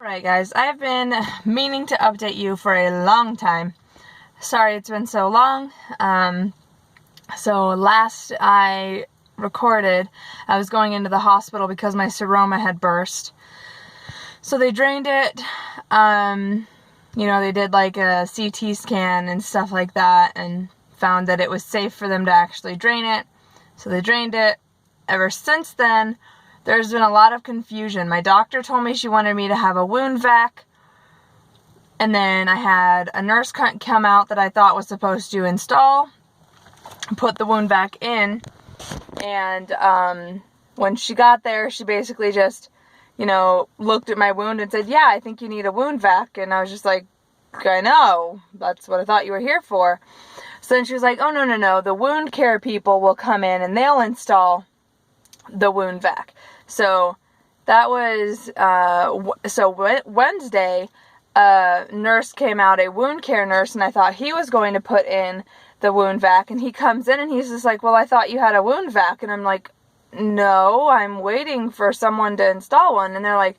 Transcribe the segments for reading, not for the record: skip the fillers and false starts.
Alright guys, I've been meaning to update you for a long time. Sorry it's been so long. So last I recorded, I was going into the hospital because my seroma had burst. So they drained it. They did like a CT scan and stuff like that and found that it was safe for them to actually drain it. So they drained it. Ever since then, there's been a lot of confusion. My doctor told me she wanted me to have a wound vac. And then I had a nurse come out that I thought was supposed to install, put the wound vac in. And when she got there, she basically just, looked at my wound and said, yeah, I think you need a wound vac. And I was just like, I know. That's what I thought you were here for. So then she was like, oh, no. The wound care people will come in and they'll install the wound vac. So that was, Wednesday, a nurse came out, a wound care nurse, and I thought he was going to put in the wound vac, and he comes in and he's just like, well, I thought you had a wound vac, and I'm like, no, I'm waiting for someone to install one, and they're like,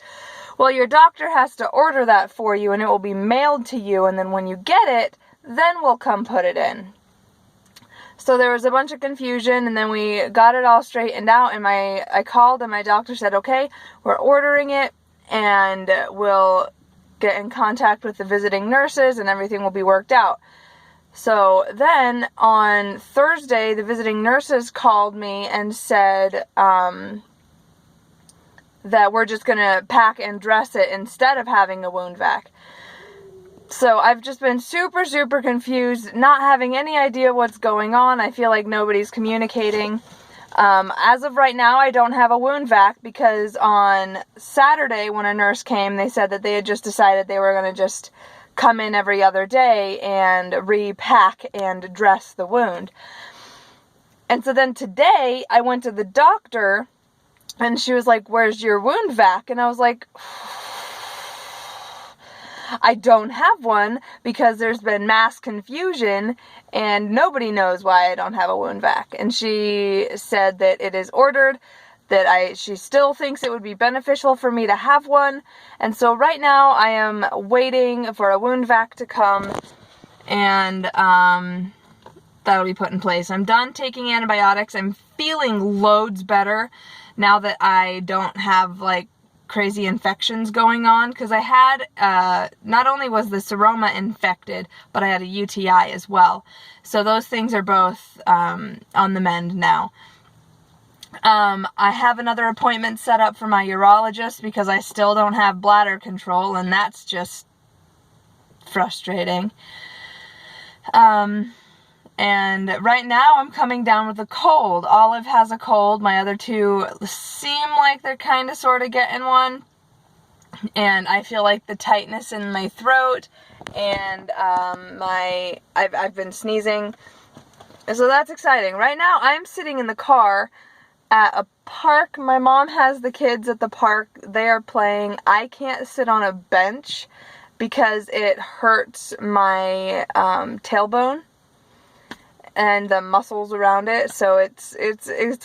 well, your doctor has to order that for you, and it will be mailed to you, and then when you get it, then we'll come put it in. So there was a bunch of confusion, and then we got it all straightened out, and I called, and my doctor said, okay, we're ordering it, and we'll get in contact with the visiting nurses, and everything will be worked out. So then, on Thursday, the visiting nurses called me and said that we're just going to pack and dress it instead of having a wound vac. So I've just been super, super confused, not having any idea what's going on. I feel like nobody's communicating. As of right now, I don't have a wound vac because on Saturday when a nurse came, they said that they had just decided they were going to just come in every other day and repack and dress the wound. And so then today I went to the doctor and she was like, where's your wound vac? And I was like, I don't have one because there's been mass confusion and nobody knows why I don't have a wound vac. And she said that it is ordered, that she still thinks it would be beneficial for me to have one. And so right now I am waiting for a wound vac to come and that'll be put in place. I'm done taking antibiotics. I'm feeling loads better now that I don't have crazy infections going on, because I had, not only was the seroma infected, but I had a UTI as well. So those things are both on the mend now. I have another appointment set up for my urologist because I still don't have bladder control, and that's just frustrating. And right now I'm coming down with a cold. Olive has a cold. My other two seem like they're kind of sort of getting one. And I feel like the tightness in my throat and I've been sneezing. So that's exciting. Right now I'm sitting in the car at a park. My mom has the kids at the park. They are playing. I can't sit on a bench because it hurts my tailbone and the muscles around it, so it's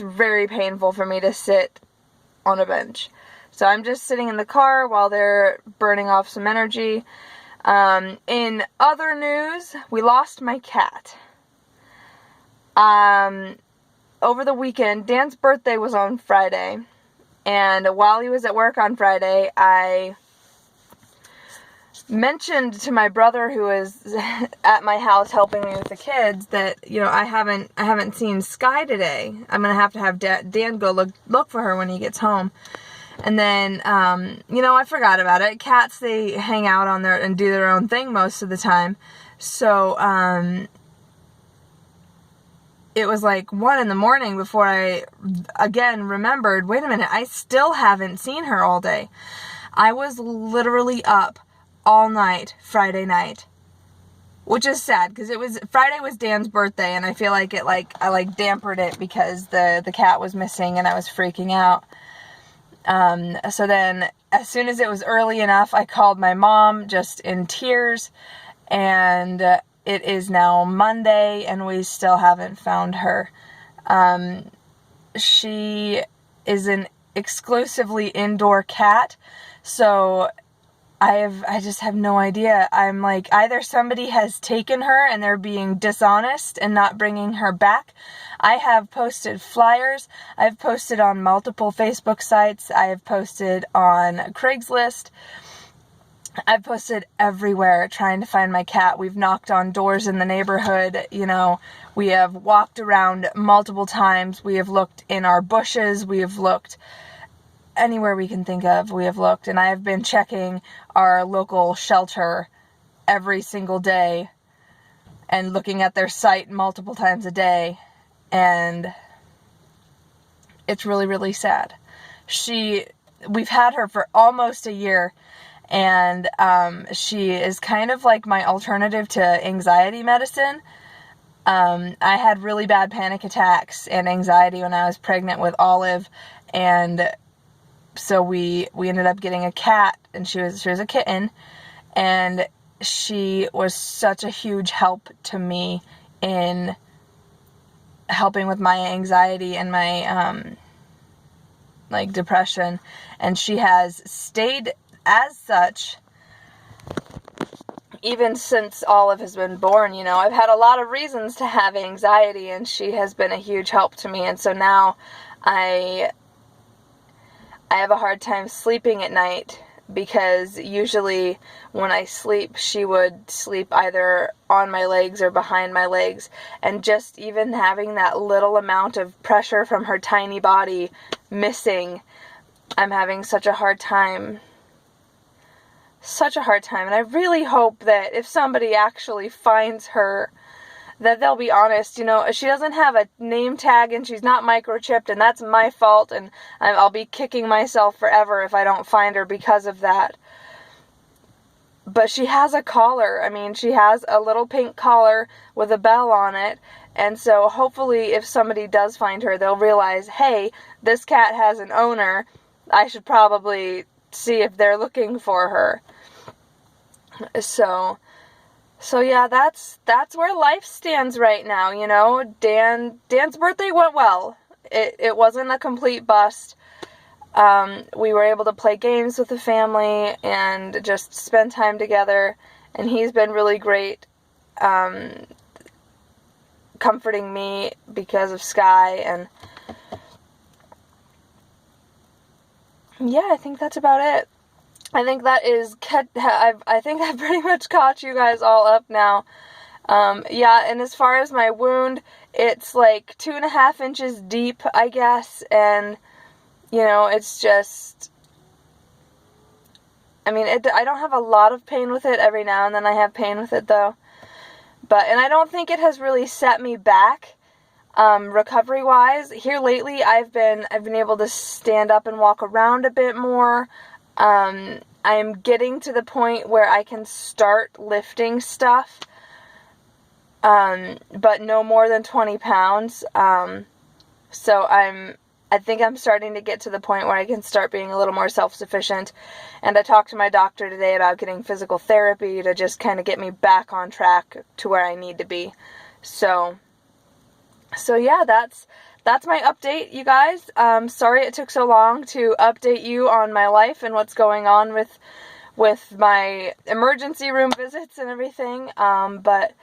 very painful for me to sit on a bench. So I'm just sitting in the car while they're burning off some energy. In other news, we lost my cat. Over the weekend, Dan's birthday was on Friday, and while he was at work on Friday, I mentioned to my brother, who is at my house helping me with the kids, that I haven't seen Sky today. I'm gonna have to have Dan go look for her when he gets home. And then I forgot about it. Cats, they hang out on there and do their own thing most of the time. So it was like 1 a.m. before I again remembered, wait a minute, I still haven't seen her all day. I was literally up all night Friday night, which is sad because Friday was Dan's birthday, and I feel like I dampened it because the cat was missing and I was freaking out. So then as soon as it was early enough, I called my mom just in tears, and it is now Monday and we still haven't found her. She is an exclusively indoor cat, so I just have no idea. I'm like, either somebody has taken her and they're being dishonest and not bringing her back. I have posted flyers. I've posted on multiple Facebook sites. I have posted on Craigslist. I've posted everywhere trying to find my cat. We've knocked on doors in the neighborhood, you know, we have walked around multiple times. We have looked in our bushes. We have looked anywhere we can think of. We have looked, and I have been checking our local shelter every single day and looking at their site multiple times a day, and it's really, really sad. We've had her for almost a year, and she is kind of like my alternative to anxiety medicine. I had really bad panic attacks and anxiety when I was pregnant with Olive, and so we ended up getting a cat, and she was a kitten, and she was such a huge help to me in helping with my anxiety and my depression, and she has stayed as such even since Olive has been born. You know, I've had a lot of reasons to have anxiety, and she has been a huge help to me, and so now I have a hard time sleeping at night, because usually when I sleep, she would sleep either on my legs or behind my legs, and just even having that little amount of pressure from her tiny body missing, I'm having such a hard time, and I really hope that if somebody actually finds her, that they'll be honest. You know, she doesn't have a name tag, and she's not microchipped, and that's my fault, and I'll be kicking myself forever if I don't find her because of that. But she has a collar. I mean, she has a little pink collar with a bell on it, and so hopefully if somebody does find her, they'll realize, hey, this cat has an owner. I should probably see if they're looking for her. So yeah, that's where life stands right now, you know. Dan's birthday went well. It wasn't a complete bust. We were able to play games with the family and just spend time together, and he's been really great, comforting me because of Sky, and yeah, I think that's about it. I think that is, I think I've pretty much caught you guys all up now. Yeah, and as far as my wound, it's like 2.5 inches deep, I guess, and, you know, it's just, I mean, I don't have a lot of pain with it. Every now and then I have pain with it, though, and I don't think it has really set me back, recovery-wise. Here lately, I've been able to stand up and walk around a bit more. I am getting to the point where I can start lifting stuff, but no more than 20 pounds, so I think I'm starting to get to the point where I can start being a little more self-sufficient, and I talked to my doctor today about getting physical therapy to just kind of get me back on track to where I need to be. So yeah, that's my update, you guys. Sorry it took so long to update you on my life and what's going on with my emergency room visits and everything. But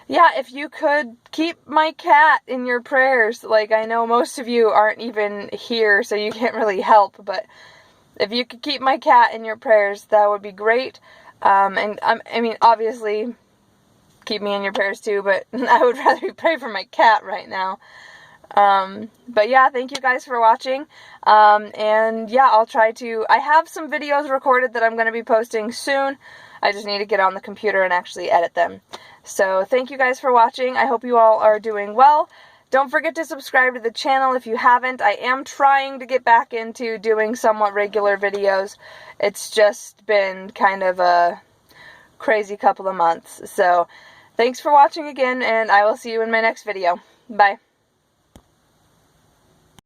yeah, if you could keep my cat in your prayers. Like, I know most of you aren't even here, so you can't really help, but if you could keep my cat in your prayers, that would be great. And I mean, obviously, keep me in your prayers too, but I would rather pray for my cat right now. But yeah, thank you guys for watching, and yeah, I have some videos recorded that I'm going to be posting soon. I just need to get on the computer and actually edit them. So thank you guys for watching. I hope you all are doing well. Don't forget to subscribe to the channel if you haven't. I am trying to get back into doing somewhat regular videos. It's just been kind of a crazy couple of months. So thanks for watching again, and I will see you in my next video. Bye.